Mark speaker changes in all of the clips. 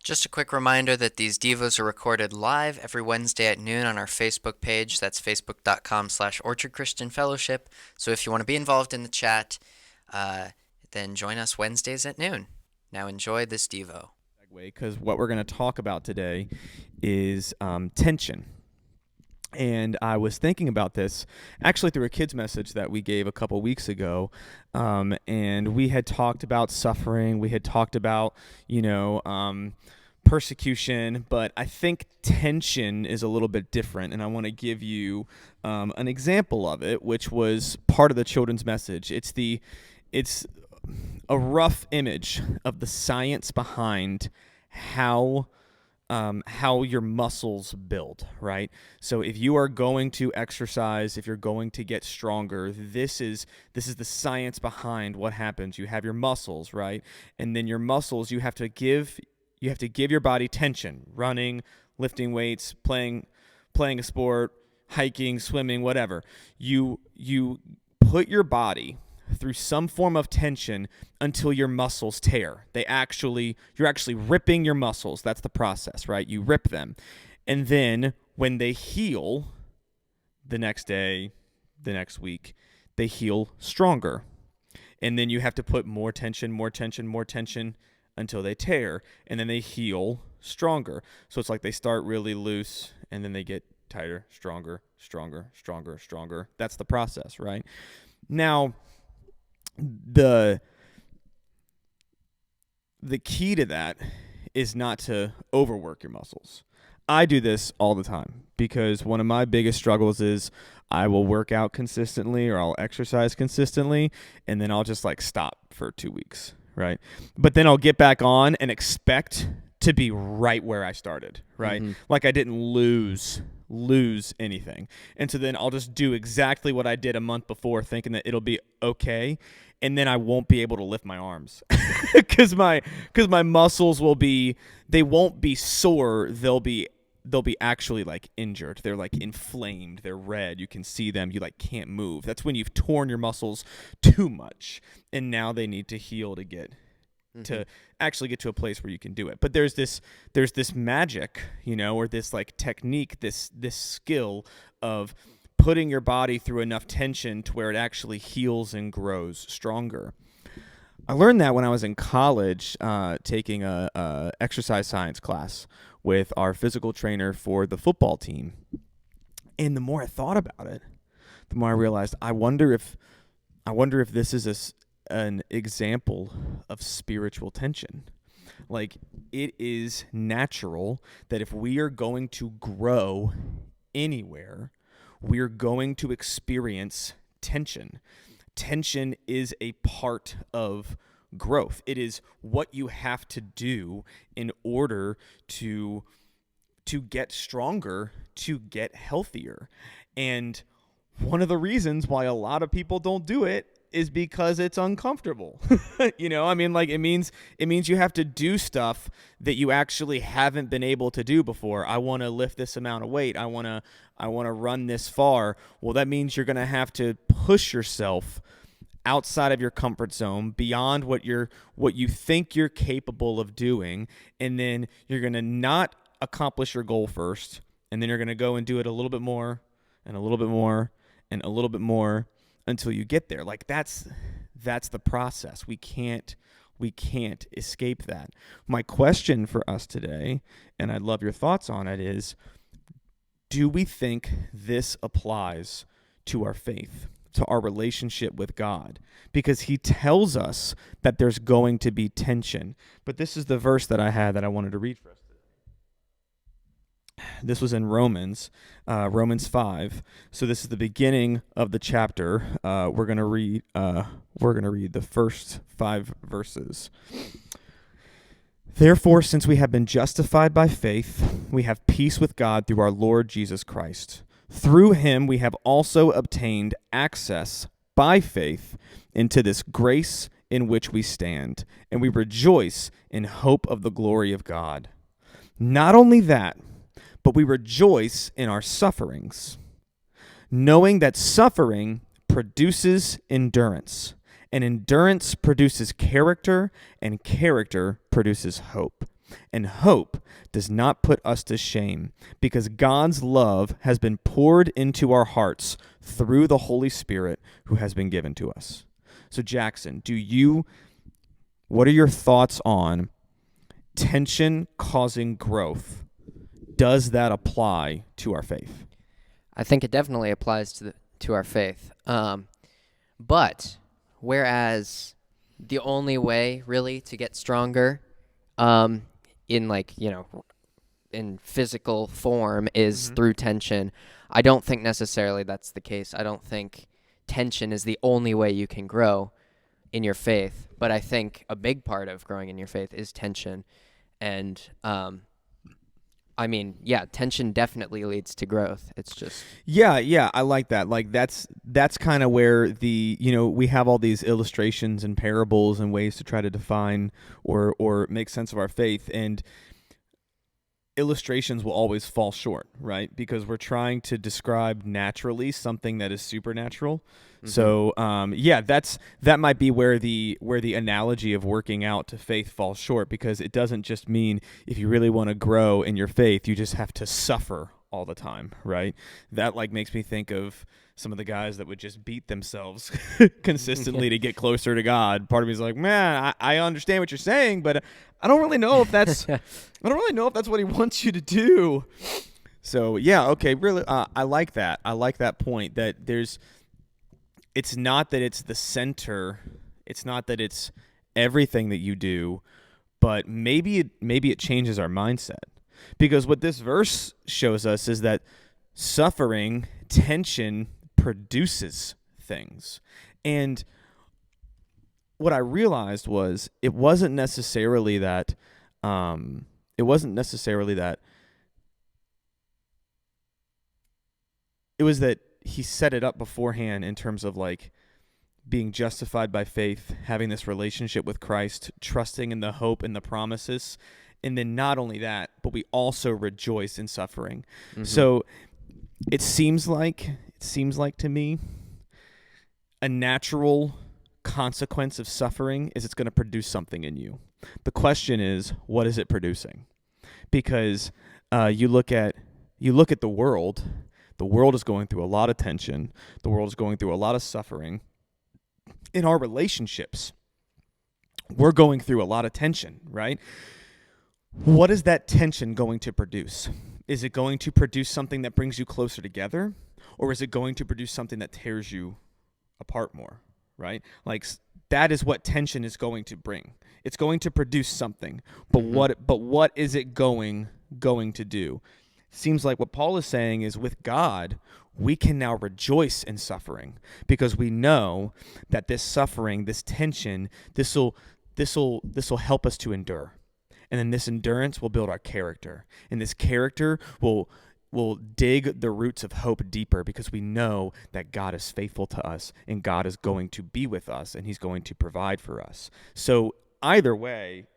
Speaker 1: Just a quick reminder that these Devos are recorded live every Wednesday at noon on our Facebook page. That's facebook.com/Orchard Christian Fellowship. So if you want to be involved in the chat, then join us Wednesdays at noon. Now enjoy this Devo.
Speaker 2: Because what we're going to talk about today is tension. And I was thinking about this actually through a kids message that we gave a couple weeks ago. And we had talked about suffering. We had talked about, persecution. But I think tension is a little bit different. And I want to give you an example of it, which was part of the children's message. It's a rough image of the science behind how your muscles build, right? So if you are going to exercise, if you're going to get stronger, this is the science behind what happens. You have your muscles, right? And then your muscles, you have to give your body tension, running, lifting weights, playing a sport, hiking, swimming, whatever. You put your body through some form of tension until your muscles tear. You're actually ripping your muscles. That's the process, right? You rip them. And then when they heal the next day, the next week, they heal stronger. And then you have to put more tension until they tear. And then they heal stronger. So it's like they start really loose and then they get tighter, stronger. That's the process, right? Now, the key to that is not to overwork your muscles. I do this all the time because one of my biggest struggles is I will work out consistently or I'll exercise consistently and then I'll just stop for 2 weeks, right? But then I'll get back on and expect to be right where I started, right? Mm-hmm. Like I didn't lose anything. And so then I'll just do exactly what I did a month before thinking that it'll be okay. And then I won't be able to lift my arms because my muscles they won't be sore. They'll be actually injured. They're inflamed. They're red. You can see them. You can't move. That's when you've torn your muscles too much. And now they need to heal to actually get to a place where you can do it. But there's this magic, or this technique, this skill of putting your body through enough tension to where it actually heals and grows stronger. I learned that when I was in college, taking a exercise science class with our physical trainer for the football team. And the more I thought about it, the more I realized I wonder if this is an example of spiritual tension. It is natural that if we are going to grow anywhere, we're going to experience tension. Tension is a part of growth. It is what you have to do in order to get stronger, to get healthier. And one of the reasons why a lot of people don't do it is because it's uncomfortable. It means you have to do stuff that you actually haven't been able to do before. I want to lift this amount of weight. I want to run this far. Well, that means you're going to have to push yourself outside of your comfort zone, beyond what you think you're capable of doing, and then you're going to not accomplish your goal first, and then you're going to go and do it a little bit more and a little bit more and a little bit more until you get there. That's the process. We can't escape that. My question for us today, and I'd love your thoughts on it, is do we think this applies to our faith, to our relationship with God? Because he tells us that there's going to be tension. But this is the verse that I had that I wanted to read for us today. This was in Romans 5. So this is the beginning of the chapter. We're gonna read the first 5 verses. Therefore, since we have been justified by faith, we have peace with God through our Lord Jesus Christ. Through him we have also obtained access by faith into this grace in which we stand, and we rejoice in hope of the glory of God. Not only that, but we rejoice in our sufferings, knowing that suffering produces endurance, and endurance produces character, and character produces hope. And hope does not put us to shame, because God's love has been poured into our hearts through the Holy Spirit who has been given to us. So Jackson, what are your thoughts on tension causing growth? Does that apply to our faith?
Speaker 3: I think it definitely applies to our faith. But whereas the only way really to get stronger, in in physical form is through tension, I don't think necessarily that's the case. I don't think tension is the only way you can grow in your faith, but I think a big part of growing in your faith is tension. And tension definitely leads to growth. It's just
Speaker 2: Yeah, I like that. Like that's kind of where we have all these illustrations and parables and ways to try to define or make sense of our faith, and illustrations will always fall short, right? Because we're trying to describe naturally something that is supernatural. Mm-hmm. So, that might be where the analogy of working out to faith falls short, because it doesn't just mean if you really want to grow in your faith, you just have to suffer all the time, right? That makes me think of some of the guys that would just beat themselves consistently to get closer to God. Part of me is like, man, I understand what you're saying, but I don't really know if that's what he wants you to do. So yeah, okay, really, I like that. I like that point that it's not that it's the center, it's not that it's everything that you do, but maybe it changes our mindset. Because what this verse shows us is that suffering, tension produces things. And what I realized was it wasn't necessarily that it was that he set it up beforehand in terms of being justified by faith, having this relationship with Christ, trusting in the hope and the promises. And then not only that, but we also rejoice in suffering. Mm-hmm. So it seems like to me a natural consequence of suffering is it's going to produce something in you. The question is, what is it producing? Because you look at the world. The world is going through a lot of tension. The world is going through a lot of suffering. In our relationships, we're going through a lot of tension, right? What is that tension going to produce? Is it going to produce something that brings you closer together? Or is it going to produce something that tears you apart more, right? That is what tension is going to bring. It's going to produce something. But what is it going to do? Seems like what Paul is saying is, with God, we can now rejoice in suffering, because we know that this suffering, this tension, this will help us to endure. And then this endurance will build our character. And this character will dig the roots of hope deeper, because we know that God is faithful to us and God is going to be with us and he's going to provide for us. So either way,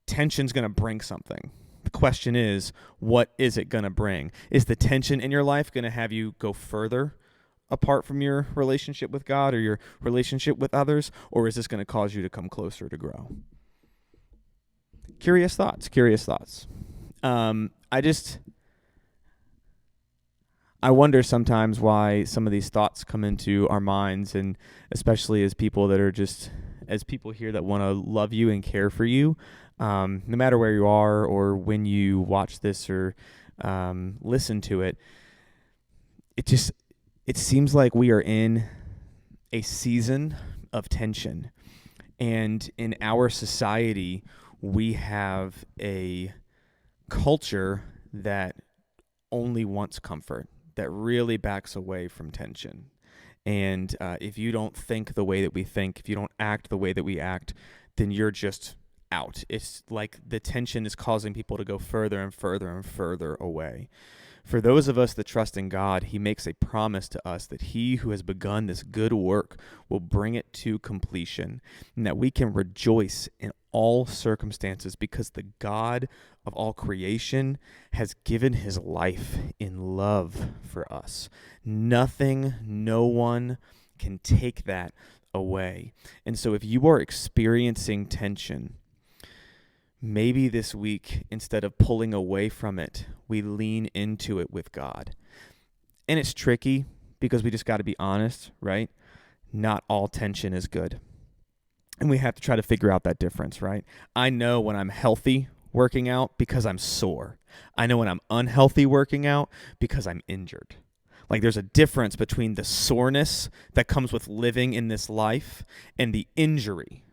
Speaker 2: tension's going to bring something. The question is, what is it going to bring? Is the tension in your life going to have you go further apart from your relationship with God or your relationship with others? Or is this going to cause you to come closer to grow? Curious thoughts. I wonder sometimes why some of these thoughts come into our minds, and especially as people here that want to love you and care for you, no matter where you are or when you watch this or listen to it. It seems like we are in a season of tension, and in our society, we have a culture that only wants comfort, that really backs away from tension. And if you don't think the way that we think, if you don't act the way that we act, then you're just out. It's like the tension is causing people to go further and further and further away. For those of us that trust in God, he makes a promise to us that he who has begun this good work will bring it to completion, and that we can rejoice in all circumstances because the God of all creation has given his life in love for us. Nothing, no one can take that away. And so if you are experiencing tension, maybe this week, instead of pulling away from it, we lean into it with God. And it's tricky because we just got to be honest, right? Not all tension is good. And we have to try to figure out that difference, right? I know when I'm healthy working out because I'm sore. I know when I'm unhealthy working out because I'm injured. Like there's a difference between the soreness that comes with living in this life and the injury,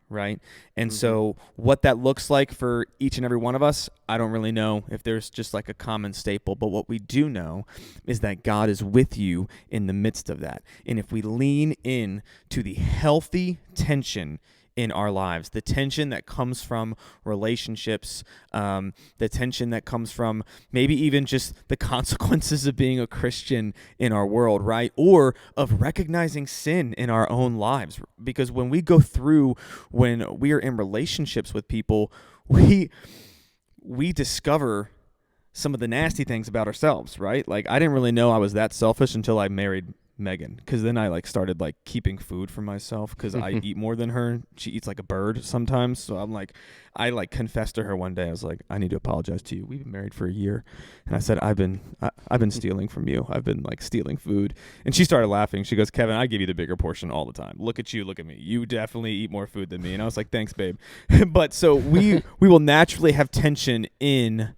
Speaker 2: right? And so what that looks like for each and every one of us, I don't really know if there's just like a common staple, but what we do know is that God is with you in the midst of that. And if we lean in to the healthy tension in our lives, the tension that comes from relationships, the tension that comes from maybe even just the consequences of being a Christian in our world, right? Or of recognizing sin in our own lives. Because when we go through, when we are in relationships with people, we discover some of the nasty things about ourselves, right? Like I didn't really know I was that selfish until I married Megan, because then I like started like keeping food for myself because I eat more than her. She eats like a bird sometimes, so I like confessed to her one day. I was like, I need to apologize to you. We've been married for a year, and I said I've been stealing from you. I've been like stealing food, and she started laughing. She goes, Kevin, I give you the bigger portion all the time. Look at you, look at me. You definitely eat more food than me. And I was like, thanks, babe. But so we will naturally have tension in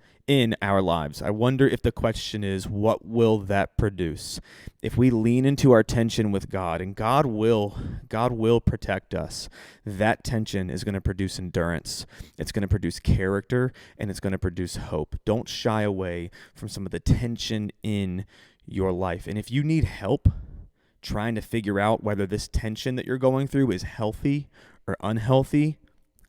Speaker 2: our lives. I wonder if the question is, what will that produce? If we lean into our tension with God, and God will protect us, that tension is going to produce endurance. It's going to produce character, and it's going to produce hope. Don't shy away from some of the tension in your life. And if you need help trying to figure out whether this tension that you're going through is healthy or unhealthy,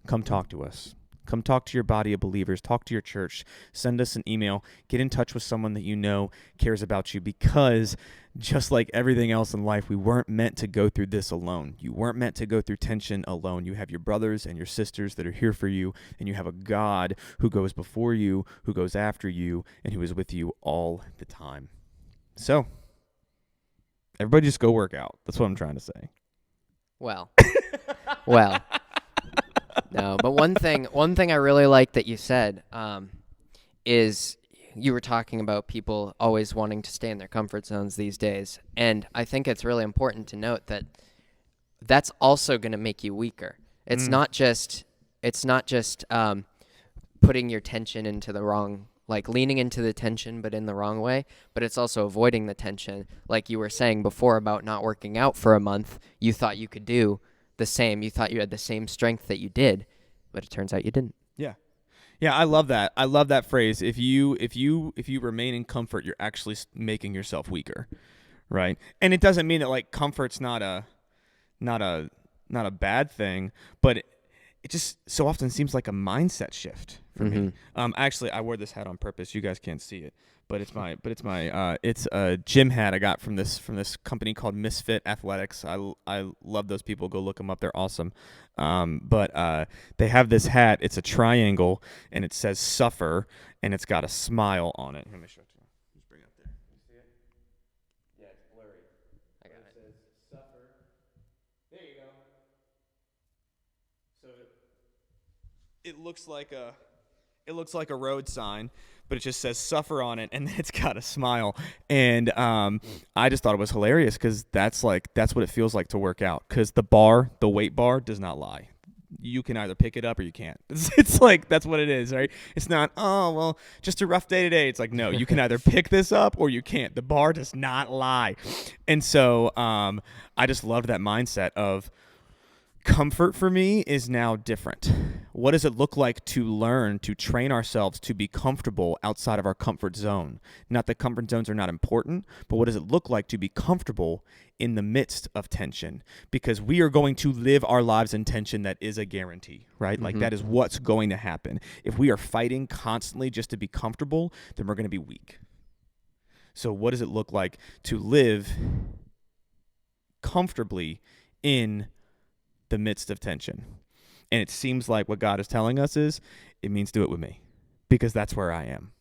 Speaker 2: come talk to us. Come talk to your body of believers. Talk to your church. Send us an email. Get in touch with someone that you know cares about you, because just like everything else in life, we weren't meant to go through this alone. You weren't meant to go through tension alone. You have your brothers and your sisters that are here for you, and you have a God who goes before you, who goes after you, and who is with you all the time. So, everybody just go work out. That's what I'm trying to say.
Speaker 3: Well. No, but one thing I really like that you said is you were talking about people always wanting to stay in their comfort zones these days, and I think it's really important to note that that's also going to make you weaker. It's not just putting your tension into the wrong, like leaning into the tension but in the wrong way, but it's also avoiding the tension. Like you were saying before about not working out for a month, you thought you could do the same. You thought you had the same strength that you did, but it turns out you didn't.
Speaker 2: Yeah, I love that. I love that phrase. If you remain in comfort, you're actually making yourself weaker, right? And it doesn't mean that like comfort's not a bad thing, but it just so often seems like a mindset shift for me. Actually, I wore this hat on purpose. You guys can't see it, but it's a gym hat I got from this company called Misfit Athletics. I love those people. Go look them up. They're awesome. But they have this hat. It's a triangle, and it says "Suffer," and it's got a smile on it. Let me show it to you. Just bring it up there. You see it? Yeah, it's blurry.
Speaker 3: I got it.
Speaker 2: It says "Suffer." There you go. So it looks like a road sign, but it just says "Suffer" on it, and then it's got a smile. And I just thought it was hilarious because that's what it feels like to work out. Because the weight bar does not lie. You can either pick it up or you can't. It's like that's what it is, right? It's not, oh well, just a rough day today. It's like, no, you can either pick this up or you can't. The bar does not lie. And so I just loved that mindset of comfort for me is now different. What does it look like to learn to train ourselves to be comfortable outside of our comfort zone? Not that comfort zones are not important, but what does it look like to be comfortable in the midst of tension? Because we are going to live our lives in tension. That is a guarantee, right? Like that is what's going to happen. If we are fighting constantly just to be comfortable, then we're going to be weak. So what does it look like to live comfortably in the midst of tension? And it seems like what God is telling us is, it means do it with me, because that's where I am.